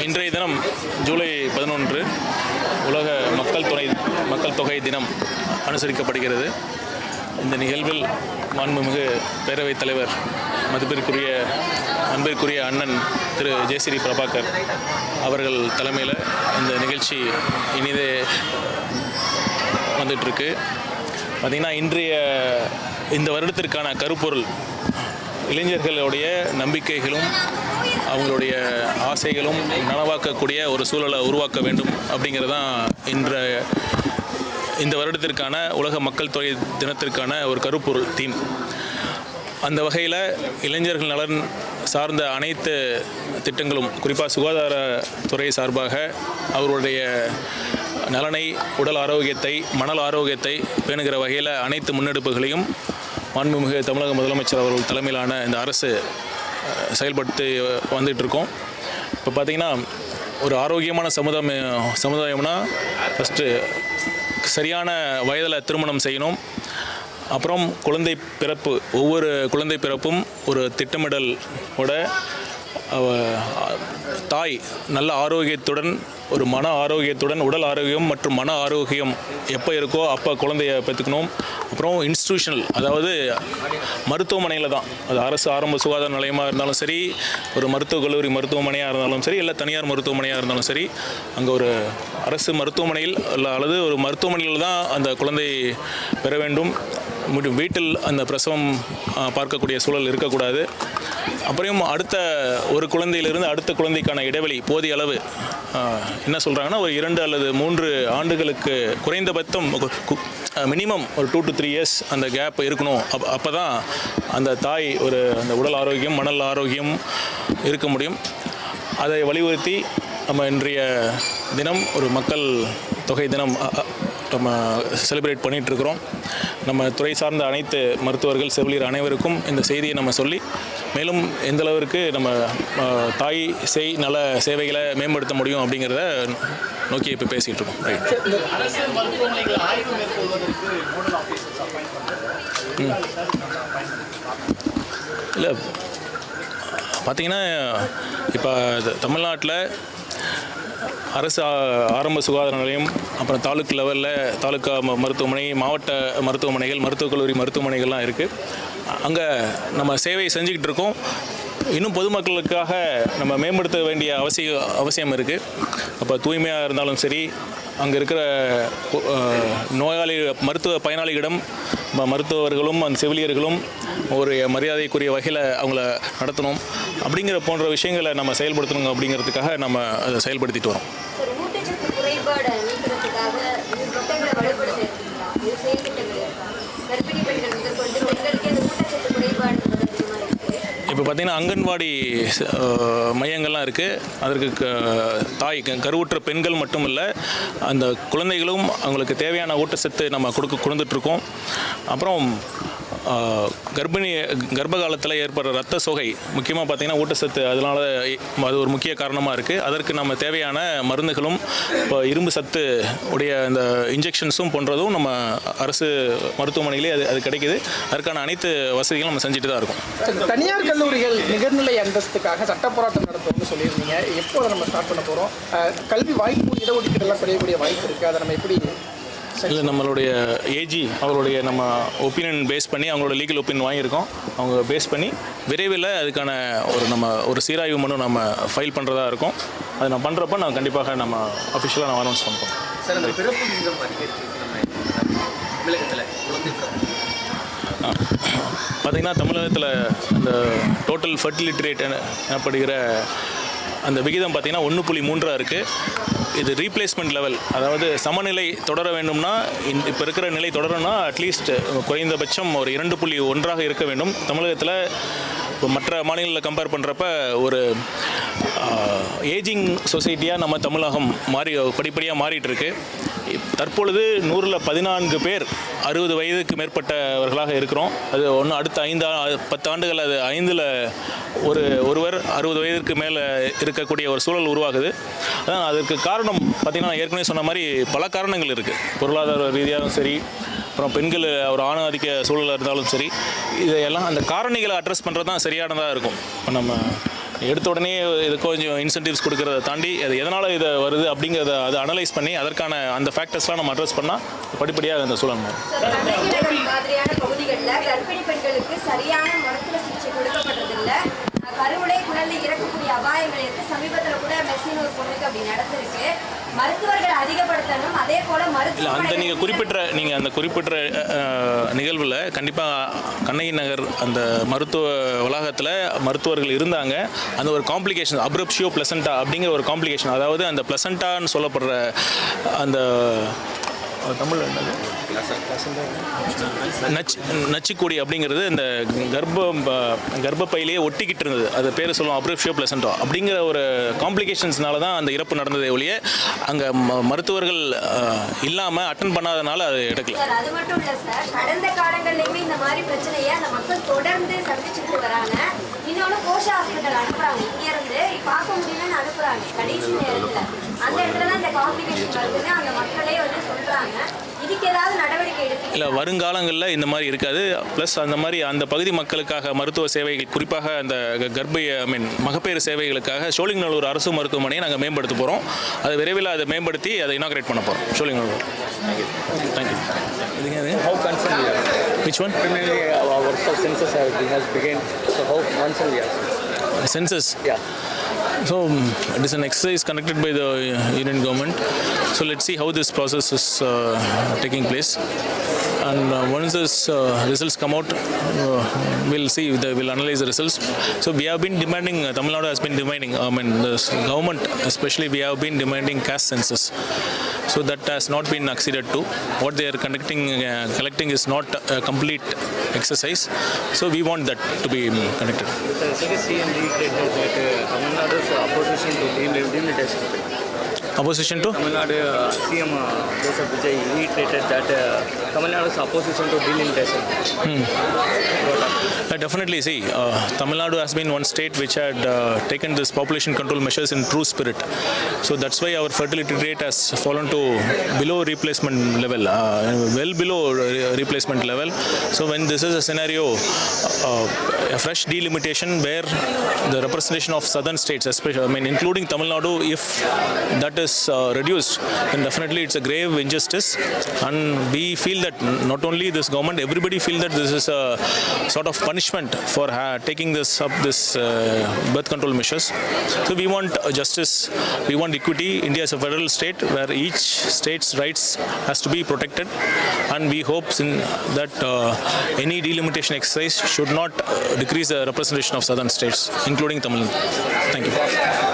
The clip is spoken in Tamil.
இன்றைய தினம் ஜூலை 11 உலக மக்கள் தொகை தினம் அனுசரிக்கப்படுகிறது. இந்த நிகழ்வில் மாண்புமிகு பேரவைத் தலைவர் அன்பிற்குரிய அண்ணன் திரு ஜெயஸ்ரீ பிரபாகர் அவர்கள் தலைமையில் இந்த நிகழ்ச்சி இனிதே வந்துட்டுருக்கு. பார்த்திங்கன்னா இந்த வருடத்திற்கான கருப்பொருள் இளைஞர்களுடைய நம்பிக்கைகளும் அவங்களுடைய ஆசைகளும் நனவாக்கக்கூடிய ஒரு சூழலை உருவாக்க வேண்டும் அப்படிங்கிறது தான் இந்த வருடத்திற்கான உலக மக்கள் தொகை தினத்திற்கான ஒரு கருப்பொருள் தீம். அந்த வகையில் இளைஞர்கள் நலன் சார்ந்த அனைத்து திட்டங்களும், குறிப்பாக சுகாதாரத்துறை சார்பாக அவருடைய நலனை, உடல் ஆரோக்கியத்தை, மனல் ஆரோக்கியத்தை பேணுகிற வகையில் அனைத்து முன்னெடுப்புகளையும் மாண்புமிகு தமிழக முதலமைச்சர் அவர்கள் தலைமையிலான இந்த அரசு செயல்படுத்தி வந்துகிட்ருக்கோம். இப்போ பார்த்திங்கன்னா ஒரு ஆரோக்கியமான சமுதாயம்னா ஃபஸ்ட்டு சரியான வயதில் திருமணம் செய்யணும். அப்புறம் ஒவ்வொரு குழந்தை பிறப்பும் ஒரு திட்டமிடலோட தாய் நல்ல ஆரோக்கியத்துடன், ஒரு மன ஆரோக்கியத்துடன், உடல் ஆரோக்கியம் மற்றும் மன ஆரோக்கியம் எப்போ இருக்கோ அப்போ குழந்தைய பெற்றுக்கணும். அப்புறம் இன்ஸ்டிடியூஷனல், அதாவது மருத்துவமனையில் தான், அது அரசு ஆரம்ப சுகாதார நிலையமாக இருந்தாலும் சரி, ஒரு மருத்துவக் கல்லூரி மருத்துவமனையாக இருந்தாலும் சரி, இல்லை தனியார் மருத்துவமனையாக இருந்தாலும் சரி, அங்கே ஒரு அரசு மருத்துவமனையில் அல்லது ஒரு மருத்துவமனையில் தான் அந்த குழந்தை பெற வேண்டும். வீட்டில் அந்த பிரசவம் பார்க்கக்கூடிய சூழல் இருக்கக்கூடாது. அப்புறம் அடுத்த ஒரு குழந்தையிலிருந்து அடுத்த குழந்தைக்கான இடைவெளி போதிய அளவு, என்ன சொல்கிறாங்கன்னா, ஒரு 2 அல்லது 3 ஆண்டுகளுக்கு குறைந்தபட்சம் மினிமம் ஒரு 2 to 3 years அந்த கேப் இருக்கணும். அப்போ தான் அந்த தாய் அந்த உடல் ஆரோக்கியம், மனல் ஆரோக்கியம் இருக்க முடியும். அதை வலியுறுத்தி நம்ம இன்றைய தினம் ஒரு மக்கள் தொகை தினம் நம்ம செலிப்ரேட் பண்ணிகிட்ருக்குறோம். நம்ம துறை சார்ந்த அனைத்து மருத்துவர்கள், செவிலியர் அனைவருக்கும் இந்த செய்தியை நம்ம சொல்லி, மேலும் எந்த அளவிற்கு நம்ம தாய் சேய் நல சேவைகளை மேம்படுத்த முடியும் அப்படிங்கிறத நோக்கி இப்போ பேசிகிட்டு இருக்கோம். இல்லை, பார்த்திங்கன்னா இப்போ தமிழ்நாட்டில் அரசு ஆரம்ப சுகாதார நிலையம், அப்புறம் தாலுக் லெவலில் தாலுக்கா மருத்துவமனை, மாவட்ட மருத்துவமனைகள், மருத்துவக் கல்லூரி மருத்துவமனைகள்லாம் இருக்குது. அங்கே நம்ம சேவை செஞ்சுக்கிட்டு இருக்கோம். இன்னும் பொதுமக்களுக்காக நம்ம மேம்படுத்த வேண்டிய அவசியம் இருக்குது. அப்போ தூய்மையாக இருந்தாலும் சரி, அங்கே இருக்கிற மருத்துவ பயனாளிகளிடம் மருத்துவர்களும் அந்த செவிலியர்களும் ஒரு மரியாதைக்குரிய வகையில் அவங்கள நடத்தணும். அப்படிங்கிற போன்ற விஷயங்களை நம்ம செயல்படுத்தணும். அப்படிங்கிறதுக்காக நம்ம அதை செயல்படுத்திட்டு வரோம். இப்போ பார்த்திங்கன்னா அங்கன்வாடி மையங்கள்லாம் இருக்குது. அதற்கு கருவுற்ற பெண்கள் மட்டும் இல்லை, அந்த குழந்தைகளும் அவங்களுக்கு தேவையான ஊட்டச்சத்து நம்ம கொடுத்துட்ருக்கோம். அப்புறம் கர்ப்ப காலத்தில் ஏற்படுற ரத்த சோகை, முக்கியமாக பார்த்திங்கன்னா ஊட்டச்சத்து, அதனால் அது ஒரு முக்கிய காரணமாக இருக்குது. அதற்கு நம்ம தேவையான மருந்துகளும், இப்போ இரும்பு சத்து உடைய அந்த இன்ஜெக்ஷன்ஸும் போன்றதும் நம்ம அரசு மருத்துவமனையிலே அது கிடைக்கிது. அதற்கான அனைத்து வசதிகளும் நம்ம செஞ்சுட்டு தான் இருக்கோம். தனியார் கல்லூரிகள் நிகர்நிலை அந்தஸ்துக்காக சட்ட போராட்டம் நடத்தும்னு சொல்லியிருந்தீங்க. எப்போ அதை நம்ம ஸ்டார்ட் பண்ண போகிறோம்? கல்வி வாய்ப்பு, இடஒதுக்கீடெல்லாம் குறையக்கூடிய வாய்ப்பு இருக்குது. அதை நம்ம எப்படி? இல்லை, நம்மளுடைய ஏஜி அவருடைய நம்ம ஒப்பீனியன் பேஸ் பண்ணி, அவங்களோட லீகல் ஒப்பீனியன் வாங்கியிருக்கோம். அவங்க பேஸ் பண்ணி விரைவில் அதுக்கான ஒரு சீராய்வு மனு நம்ம ஃபைல் பண்ணுறதா இருக்கும். அது நான் பண்ணுறப்ப நான் கண்டிப்பாக நம்ம அஃபிஷியலாக நான் அனௌன்ஸ் பண்ணுறோம். சார், அந்த பிறப்பு விகிதம் தமிழகத்தில் பார்த்திங்கன்னா, தமிழகத்தில் அந்த டோட்டல் ஃபர்டிலிட்டி ரேட் எனப்படுகிற அந்த விகிதம் பார்த்திங்கன்னா 1.3 இருக்குது. இது ரீப்ளேஸ்மெண்ட் லெவல், அதாவது சமநிலை தொடர வேண்டும்னா, இப்போ இருக்கிற நிலை தொடரணும்னா அட்லீஸ்ட் குறைந்தபட்சம் ஒரு 2.1 இருக்க வேண்டும். தமிழகத்தில் இப்போ மற்ற மாநிலங்களில் கம்பேர் பண்ணுறப்ப ஒரு ஏஜிங் சொசைட்டியாக நம்ம தமிழகம் படிப்படியாக மாறிட்டுருக்கு. தற்பொழுது 100ல் 14 பேர் 60 வயதுக்கு மேற்பட்டவர்களாக இருக்கிறோம். அது அடுத்த 10 ஆண்டுகள் அது 5ல் ஒருவர் 60 வயதிற்கு மேலே இருக்கக்கூடிய ஒரு சூழல் உருவாகுது. அதான் அதற்கு காரணம் பார்த்திங்கன்னா, ஏற்கனவே சொன்ன மாதிரி பல காரணங்கள் இருக்குது. பொருளாதார ரீதியாகவும் சரி, அப்புறம் பெண்கள் ஒரு ஆணாதிக்க சூழலாக இருந்தாலும் சரி, இதையெல்லாம் அந்த காரணிகளை அட்ரஸ் பண்ணுறது தான் சரியானதாக இருக்கும். இப்போ நம்ம எடுத்த உடனே இது கொஞ்சம் இன்சென்டிவ்ஸ் கொடுக்கறத தாண்டி அது எதனால் இது வருது அப்படிங்கிறத அதை அனலைஸ் பண்ணி அதற்கான அந்த ஃபேக்டர்ஸ்லாம் நம்ம அட்ரஸ் பண்ணால் படிப்படியாக அந்த சூழல் மாறும். மாதிரியான பகுதிகளில் கர்ப்பிணி பெண்களுக்கு சரியான மருத்துவ சிகிச்சை கொடுக்கப்படுறதில்லை. கருவுலை குழந்தை இறக்கக்கூடிய அபாயங்கள் இருக்கு. சமீபத்தில் கூட மெஸ்ஸின் ஒரு பொண்ணுக்கு அப்படி நடந்திருக்கு. மருத்துவர்கள் அதிகப்படுத்தணும். அதே போல இல்லை அந்த நீங்கள் அந்த குறிப்பிட்ட நிகழ்வில் கண்டிப்பாக கண்ணகி நகர் அந்த மருத்துவ வளாகத்தில் மருத்துவர்கள் இருந்தாங்க. அந்த ஒரு காம்ப்ளிகேஷன் அப்ரப்ஷியோ பிளசண்டா அப்படிங்கிற ஒரு காம்ப்ளிகேஷன், அதாவது அந்த பிளசண்டான்னு சொல்லப்படுற அந்த தமிழ் நச்சுக்கொடி அப்படிங்கிறது இந்த கர்ப்பப்பையிலேயே ஒட்டிக்கிட்டு இருந்தது. அது பேர் சொல்லுவோம் அப்ரப்ஷியோ பிளசண்டா அப்படிங்கிற ஒரு காம்ப்ளிகேஷன்ஸ்னால தான் அந்த இறப்பு நடந்ததே ஒழிய அங்கே மருத்துவர்கள் இல்லாமல் அட்டன் பண்ணாதனால அது எடுக்கல. அது மட்டும் இல்லை சார், கடந்த காலங்கள்லையுமே இந்த மாதிரி பிரச்சனையை அந்த மக்கள் தொடர்ந்து சந்திச்சுட்டு வராங்க. இன்னொன்று கோஷா ஹாஸ்பிட்டல் அனுப்புறாங்க, இங்கேருந்து பார்க்க முடியலன்னு அனுப்புறாங்க கடைசி நேரத்தில். அந்த இடத்துல தான் இந்த காம்ப்ளிகேஷன் வருதுன்னு அந்த மக்களே வந்து சொல்கிறாங்க. இதுக்கு ஏதாவது நடவடிக்கை எடுத்து இல்லை வருங்காலங்களில் இந்த மாதிரி இருக்காது. ப்ளஸ் அந்த மாதிரி அந்த பகுதி மக்களுக்காக மருத்துவ சேவைகள் குறிப்பாக அந்த மகப்பேறு சேவைகளுக்காக சோழிங்கநல்லூர் அரசு மருத்துவமனையை நாங்கள் மேம்படுத்த போகிறோம். அது விரைவில் அதை மேம்படுத்தி அதை இனாகிரேட் பண்ண போகிறோம் Sholinganallur. Thank you. How concerned we are? Which one? Primarily, our work of census has begun. So how concerned we are? Census. Yeah. So it is an exercise conducted by the Union government. So let's see how this process is taking place. And once this results come out, we'll see. We'll analyze the results. So we have been demanding. Tamil Nadu has been demanding. The government, especially, we have been demanding caste census. So that has not been acceded to. What they are collecting is not a complete exercise. So we want that to be conducted. Sir, CM reiterated that Tamil Nadu's opposition to delimitation. Opposition to? Tamil Nadu CM Joseph Vijay reiterated that Tamil Nadu's opposition to delimitation. Definitely, see, Tamil Nadu has been one state which had taken this population control measures in true spirit. So that's why our fertility rate has fallen to below replacement level, well below replacement level. So when this is a scenario, a fresh delimitation where the representation of southern states, especially, including Tamil Nadu, if that is reduced, then definitely it's a grave injustice. And we feel that not only this government, everybody feel that this is a sort of punishment for taking this birth control measures. So we want justice, we want equity. India is a federal state where each state's rights has to be protected, and we hope that any delimitation exercise should not decrease the representation of southern states, including Tamil Nadu. Thank you.